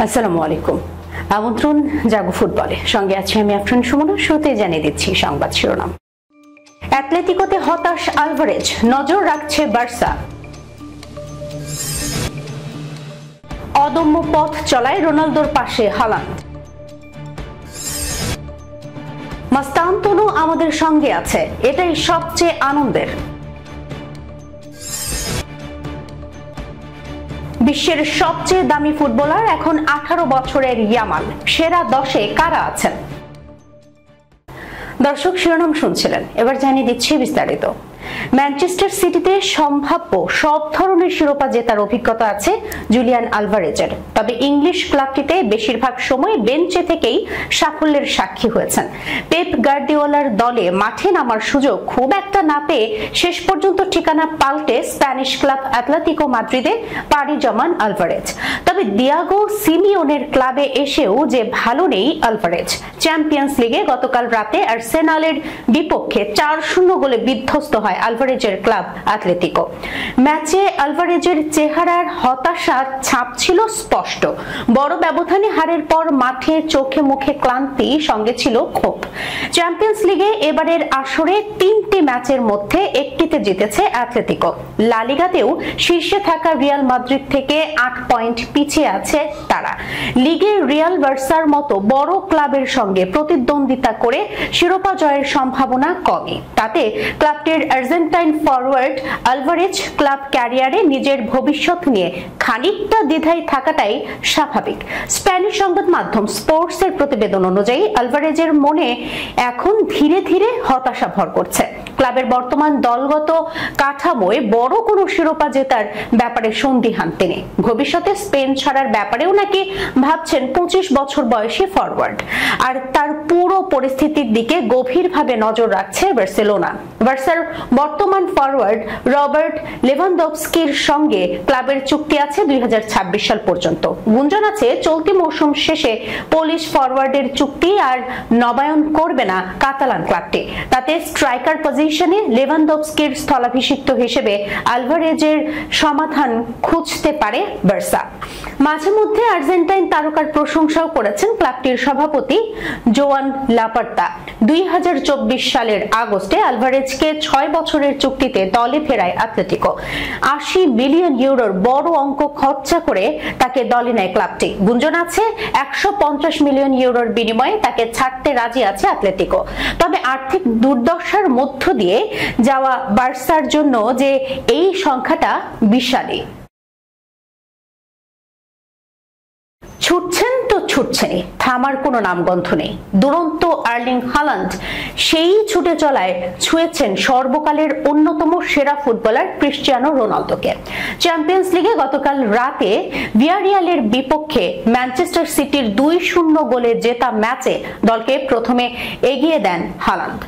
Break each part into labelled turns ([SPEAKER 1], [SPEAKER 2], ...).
[SPEAKER 1] আসসালামু আলাইকুম। আমন্ত্রণ জাগো ফুটবলে, সঙ্গে আছি আমি আফরিন সুমনা। শুরুতে জানিয়ে দিচ্ছি সংবাদ শিরোনাম। অ্যাটলেটিকোতে হতাশ আলভারেজ, নজর রাখছে বার্সা। অদম্য পথ চলায় রোনালদোর পাশে হালান্ড। মাস্তানতুনু আমাদের সঙ্গে আছে, এটাই সবচেয়ে আনন্দের। বিশ্বের সবচেয়ে দামি ফুটবলার এখন 18 বছরের ইয়ামাল। সেরা 10-এ কারা আছেন? দর্শক, শিরোনাম শুনছিলেন, এবার জানিয়ে দিচ্ছি বিস্তারিত। ম্যানচেস্টার সিটিতে সম্ভাব্য সব ধরনের শিরোপা জেতার অভিজ্ঞতা আছে জুলিয়ান আলভারেজের। তবে ইংলিশ ক্লাবটিতে বেশিরভাগ সময় বেঞ্চে থেকেই সাফল্যের সাক্ষী হয়েছেন। পেপ গার্দিওলার দলে মাঠে নামার সুযোগ খুব একটা না পেয়ে শেষ পর্যন্ত ঠিকানা পাল্টে স্প্যানিশ ক্লাব অ্যাটলেটিকো মাদ্রিদে পাড়ি জমান আলভারেজ। তবে দিয়াগো সিমিওনের ক্লাবে এসেও যে ভালো নেই আলভারেজ। চ্যাম্পিয়ন্স লিগে গতকাল রাতে আর্সেনালের বিপক্ষে 4-0 গোলে বিধ্বস্ত হয় আলভারেজের ক্লাব অ্যাটলেটিকো। ম্যাচে আলভারেজের চেহারার হতাশার ছাপ ছিল স্পষ্ট। বড় ব্যবধানে হারের পর মাঠে চোখে মুখে ক্লান্তি, সঙ্গে ছিল ক্ষোভ। চ্যাম্পিয়ন্স লিগে এবারের আসরে 3টি ম্যাচের মধ্যে একটিতে জিতেছে অ্যাটলেটিকো। লা লিগাতেও শীর্ষে থাকা রিয়াল মাদ্রিদ থেকে 8 পয়েন্ট পিছিয়ে আছে তারা। লিগে রিয়াল বার্সার মতো বড় ক্লাবের সঙ্গে প্রতিদ্বন্দ্বিতা করে শিরোপা জয়ের সম্ভাবনা কমই। তাতে ক্লাবটির আর্জেন্টাইন ফরওয়ার্ড আলভারেজ ক্লাব ক্যারিয়ারে নিজের ভবিষ্যৎ নিয়ে খানিকটা দ্বিধায় থাকাটাই স্বাভাবিক। স্প্যানিশ সংবাদ মাধ্যম স্পোর্টসের প্রতিবেদন অনুযায়ী আলভারেজের মনে এখন ধীরে ধীরে হতাশা ভর করছে। ক্লাবের বর্তমান দলগত কাঠামোয় বড় কোনো শিরোপা জেতার ব্যাপারে সন্দিহান তিনি। ভবিষ্যতে স্পেন ছাড়ার ব্যাপারেও নাকি ভাবছেন 25 বছর বয়সী ফরওয়ার্ড। আর তার পুরো পরিস্থিতির দিকে গভীরভাবে নজর রাখছে বার্সেলোনা। বার্সার বর্তমান ফরওয়ার্ড রবার্ট লেভানডস্কির সঙ্গে ক্লাবের চুক্তি আছে 2026 সাল পর্যন্ত। গুঞ্জন আছে চলতি মৌসুম শেষে পোলিশ ফরওয়ার্ডের চুক্তি আর নবায়ন করবে না কাতালান ক্লাবটি। তাতে স্ট্রাইকার পজিশনে লেভানডস্কির স্থলাভিষিক্ত হিসেবে আলভারেজের সমাধান খুঁজতে পারে বার্সা। মাঝে মধ্যে আর্জেন্টাইন তারকার প্রশংসাও করেছেন ক্লাবটির সভাপতি জোয়ান লাপার্তা। 2024 সালের আগস্টে আলভারেজকে 6 বছরের চুক্তিতে দলে ফেরায় অ্যাটলেটিকো। 80 মিলিয়ন ইউরোর বড় অঙ্ক খরচা করে তাকে দলে নেয় ক্লাবটি। গুঞ্জন আছে 150 মিলিয়ন ইউরোর বিনিময়ে তাকে ছাড়তে রাজি আছে অ্যাটলেটিকো। তবে আর্থিক দুর্দশার মধ্য দিয়ে যাওয়া বার্সার জন্য যে এই সংখ্যাটা বিশালই। ছুটছেন তো ছুটছেনই, থামার কোনো নামগন্ধ নেই। দুরন্ত আর্লিং হালান্ড সেই ছুটে চলায় ছুঁয়েছেন সর্বকালের অন্যতম সেরা ফুটবলার ক্রিস্টিয়ানো রোনালদোকে। চ্যাম্পিয়ন্স লিগে গতকাল রাতে ভিয়ারিয়ালের বিপক্ষে ম্যানচেস্টার সিটির 2-0 গোলে জেতা ম্যাচে দলকে প্রথমে এগিয়ে দেন হালান্ড।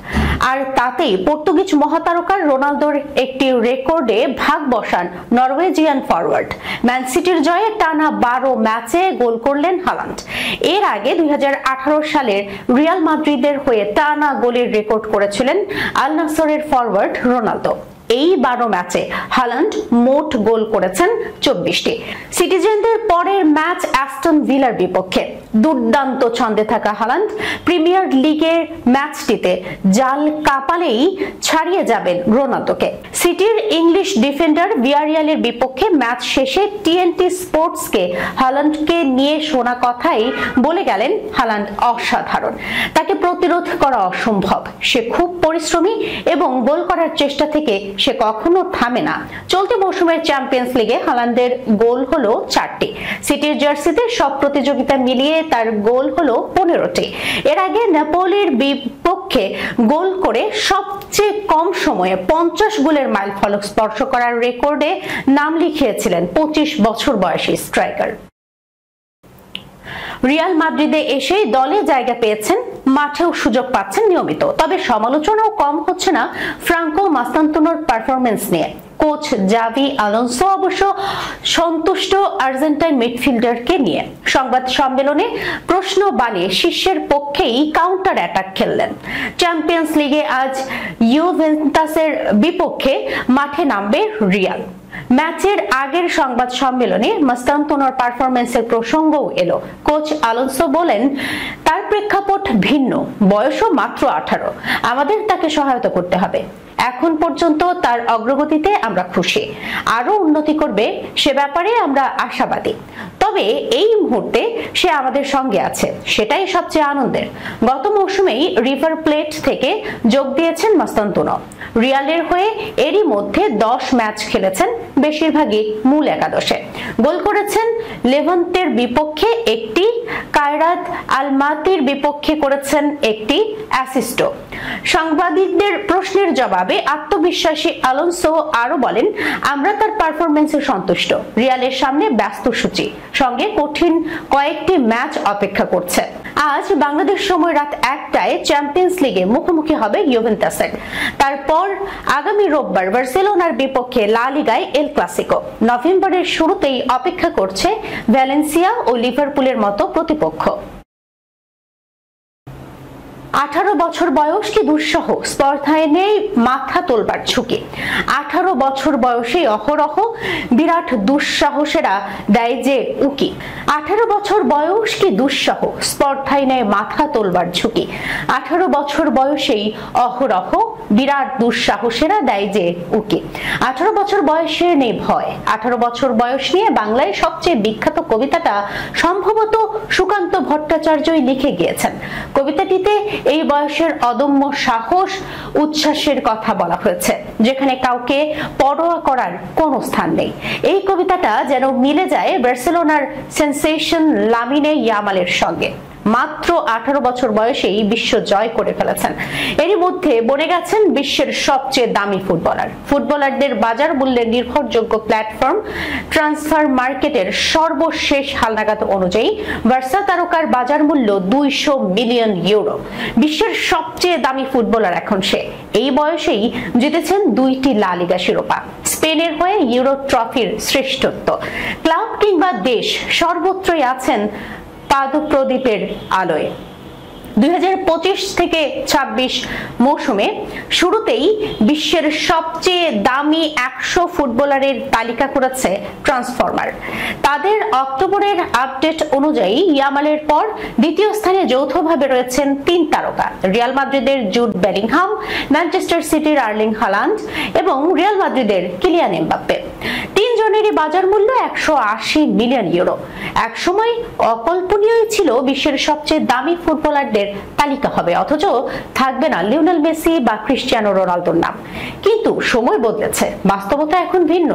[SPEAKER 1] আর তাতেই পর্তুগিজ মহাতারকার রোনালদোর একটি রেকর্ডে ভাগ বসান নরওয়েজিয়ান ফরওয়ার্ড। ম্যান সিটির জয়ে টানা 12 ম্যাচে গোল করলেন হালান্ড। এর আগে 2018 সালের রিয়াল মাদ্রিদের হয়ে টানা গোলের রেকর্ড করেছিলেন আল নাসরের ফরওয়ার্ড রোনালদো। এই 12 ম্যাচে হালান্ড মোট গোল করেছেন 24টি। সিটিজেনদের পরের ম্যাচ অ্যাস্টন ভিলার বিপক্ষে। দুর্দান্ত ছন্দে থাকা হালান্ড প্রিমিয়ার লিগের ম্যাচটিতে জাল কাপালেই ছাড়িয়ে যাবেন রোনালদোকে। সিটির ইংলিশ ডিফেন্ডার ভিয়ারিয়ালের বিপক্ষে ম্যাচ শেষে টিএনটি স্পোর্টসকে হালান্ডকে নিয়ে শোনা কথাই বলে গেলেন হালান্ড অসাধারণ। তাকে প্রতিরোধ করা অসম্ভব। সে খুব পরিশ্রমী এবং গোল করার চেষ্টা থেকে সে কখনো থামে না। চলতি মৌসুমের চ্যাম্পিয়ন্স লিগে হালান্ডের গোল হলো 4টি। সিটির জার্সিতে সব প্রতিযোগিতা মিলিয়ে তার গোল হলো 15টি। এর আগে নেপোলির বিপক্ষে গোল করে সবচেয়ে কম সময়ে 50 গোলের মাইলফলক স্পর্শ করার রেকর্ডে নাম লিখিয়েছিলেন 25 বছর বয়সী স্ট্রাইকার। রিয়াল মাদ্রিদে এসেই দলে জায়গা পেয়েছেন, মাঠেও সুযোগ পাচ্ছেন নিয়মিত। তবে সমালোচনাও কম হচ্ছে না ফ্রাঙ্কো মাস্তানতুনোর পারফরমেন্স নিয়ে। কোচ জাভি আলোনসো অবশ্য সন্তুষ্ট আর্জেন্টাইন মিডফিল্ডারকে নিয়ে। সংবাদ সম্মেলনে প্রশ্ন বানিয়ে শীর্ষের পক্ষেই কাউন্টার অ্যাটাক খেললেন। চ্যাম্পিয়ন্স লিগে আজ ইউভেন্টাসের বিপক্ষে মাঠে নামবে রিয়াল। ম্যাচের আগের সংবাদ সম্মেলনে মাস্তানতুনোর পারফরম্যান্সের প্রসঙ্গও এলো। কোচ আলোনসো বলেন, তার প্রেক্ষাপট ভিন্ন, বয়সও মাত্র 18, আমাদের তাকে সহায়তা করতে হবে। এখন পর্যন্ত তার অগ্রগতিতে আমরা খুশি, আরো উন্নতি করবে সে ব্যাপারে আমরা আশাবাদী। তবে এই মুহূর্তে সে আমাদের সঙ্গে আছে, সেটাই সবচেয়ে আনন্দের। গত মৌসুমেই রিভার প্লেট থেকে যোগ দিয়েছেন মাস্তানতুনো। রিয়ালের হয়ে এরই মধ্যে 10 ম্যাচ খেলেছেন, বেশিরভাগই মূল একাদশে। গোল করেছেন লেভান্তের বিপক্ষে একটি, কায়রাত আলমাতির বিপক্ষে করেছেন একটি, অ্যাসিস্টও। সাংবাদিকদের প্রশ্নের জবাবে আত্মবিশ্বাসী আলোনসো আরো বলেন, আমরা তার পারফরম্যান্সে সন্তুষ্ট। রিয়ালের সামনে ব্যস্ত সূচি, সঙ্গে কঠিন কয়েকটি ম্যাচ অপেক্ষা করছে। আজ বাংলাদেশ সময় রাত 1টায় চ্যাম্পিয়ন্স লিগে মুখোমুখি হবে ইউভেন্টাসের। তারপর আগামী রোববার বার্সেলোনার বিপক্ষে লা লিগায় এল ক্লাসিকো। নভেম্বরের শুরুতেই অপেক্ষা করছে ভ্যালেন্সিয়া ও লিভারপুলের মতো প্রতিপক্ষ। 18 বছর বয়স কি দুঃসহ, স্পর্ধায় নেই মাথা তোলবার ঝুঁকি। 18 বছর বয়সে অহরহ বিরাট দুঃসাহসেরা দেয় যে উকি। 18 বছর বয়স কি দুঃসহ, স্পর্ধায় নেই মাথা তোলবার ঝুঁকি। 18 বছর বয়সেই অহরহ বিরাট দুঃসাহসেরা দেয় যে উকি। 18 বছর বয়সে নেই ভয়। 18 বছর বয়স নিয়ে বাংলায় সবচেয়ে বিখ্যাত কবিতাটা সম্ভবত সুকান্ত ভট্টাচার্যই লিখে গিয়েছেন। কবিতাটিতে এই বয়সের অদম্য সাহস, উচ্ছ্বাসের কথা বলা হয়েছে, যেখানে কাউকে পরোয়া করার কোনো স্থান নেই। এই কবিতাটা যেন মিলে যায় বার্সেলোনার সেন্সেশন লামিনে ইয়ামালের সঙ্গে। মাত্র 18 বছর বয়সেই বিশ্ব জয় করে ফেলেছেন। এরই মধ্যে বনে গেছেন বিশ্বের সবচেয়ে দামি ফুটবলার। ফুটবলারদের বাজার মূল্যের নির্ভরযোগ্য প্ল্যাটফর্ম ট্রান্সফার মার্কেটের সর্বশেষ হালনাগাদ অনুযায়ী বার্সা তারকার বাজার মূল্য 200 মিলিয়ন ইউরো। বিশ্বের সবচেয়ে দামি ফুটবলার এখন সে। এই বয়সেই জিতেছেন 2টি লা লিগা শিরোপা, স্পেনের হয়ে ইউরো ট্রফির শ্রেষ্ঠত্ব। ক্লাব কিংবা দেশ, সর্বত্রই আছেন পাদপ্রদীপের আলোয়। 2025 থেকে 26 মৌসুমে শুরুতেই বিশ্বের সবচেয়ে দামি 100 ফুটবলারের তালিকা করেছে ট্রান্সফরমার। তাদের অক্টোবরের আপডেট অনুযায়ী ইয়ামালের পর দ্বিতীয় স্থানে যৌথভাবে রয়েছেন 3 তারকা, রিয়াল মাদ্রিদের জুড বেলিংহাম, ম্যানচেস্টার সিটির আর্লিং হালান্ড এবং রিয়াল মাদ্রিদের কিলিয়ান এমবাপ্পে। 3 জনেরই বাজার মূল্য 180 মিলিয়ন ইউরো। একসময় অকল্পনীয়ই ছিল বিশ্বের সবচেয়ে দামি ফুটবলারদের তালিকা হবে, অথচ থাকবে না লিওনেল মেসি বা ক্রিস্টিয়ানো রোনালদোর নাম। কিন্তু সময় বদলেছে, বাস্তবতা এখন ভিন্ন।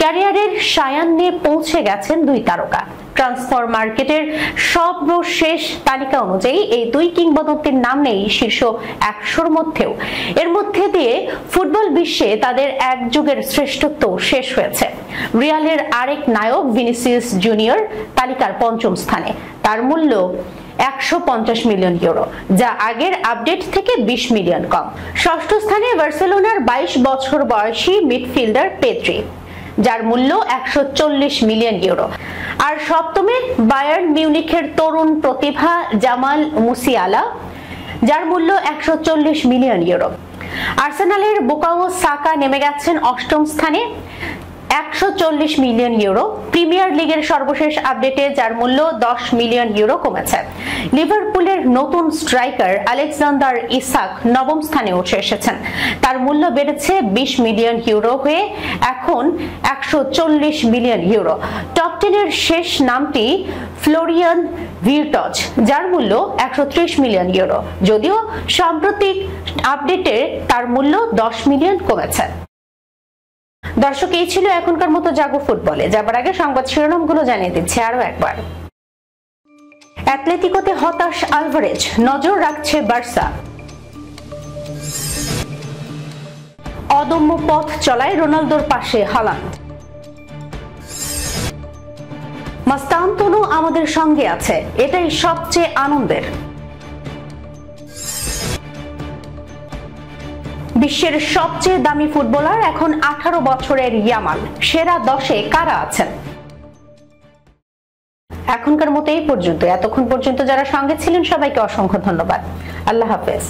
[SPEAKER 1] ক্যারিয়ারের সায়ান্নে পৌঁছে গেছেন 2 তারকা। ট্রান্সফার মার্কেটের সর্বশেষ তালিকা অনুযায়ী এই 2 কিংবদন্তির নাম নেই শীর্ষ 100-র মধ্যেও। এর মধ্যে দিয়ে ফুটবল বিশ্বে তাদের এক যুগের শ্রেষ্ঠত্ব শেষ হয়েছে। রিয়ালের আরেক নায়ক ভিনিসিয়াস জুনিয়র তালিকার 5ম স্থানে, তার মূল্য 150 মিলিয়ন ইউরো, যা আগের আপডেট থেকে 20 মিলিয়ন কম। 6ষ্ঠ স্থানে বার্সেলোনার 22 বছর বয়সী মিডফিল্ডার পেদ্রি, যার মূল্য 140 মিলিয়ন ইউরো। আর 7মে বায়ার্ন মিউনিখের তরুণ প্রতিভা জামাল মুসিয়ালা, যার মূল্য 140 মিলিয়ন ইউরো। আর্সেনালের বুকায়ো সাকা নেমে গেছেন 8ম স্থানে, 140 মিলিয়ন ইউরো। প্রিমিয়ার লিগের সর্বশেষ আপডেটে যার মূল্য 10 মিলিয়ন ইউরো কমেছে। লিভারপুলের নতুন স্ট্রাইকার আলেকজান্ডার ইসাক 9ম স্থানে উঠে এসেছেন, তার মূল্য বেড়েছে 20 মিলিয়ন ইউরো হয়ে এখন 140 মিলিয়ন ইউরো। টপ 10-এর শেষ নামটি ফ্লোরিয়ান ভির্টজ, যার মূল্য 130 মিলিয়ন ইউরো, যদিও সাম্প্রতিক আপডেটে তার মূল্য 10 মিলিয়ন কমেছে। দর্শক, এই ছিল এখনকার মতো জাগো ফুটবলে। যাবার আগে সংবাদ শিরোনামগুলো জানিয়ে দিচ্ছি আরো একবার। অ্যাটলেটিকোতে হতাশ আলভারেজ, নজর রাখছে বার্সা। অদম্য পথ চলায় রোনালদোর পাশে হালান্ড। মাস্তানতুনো আমাদের সঙ্গে আছে, এটাই সবচেয়ে আনন্দের। বিশ্বের সবচেয়ে দামি ফুটবলার এখন 18 বছরের ইয়ামাল। সেরা 10-এ কারা আছেন? এখনকার মতো এই পর্যন্ত। এতক্ষণ পর্যন্ত যারা সঙ্গে ছিলেন সবাইকে অসংখ্য ধন্যবাদ। আল্লাহ হাফেজ।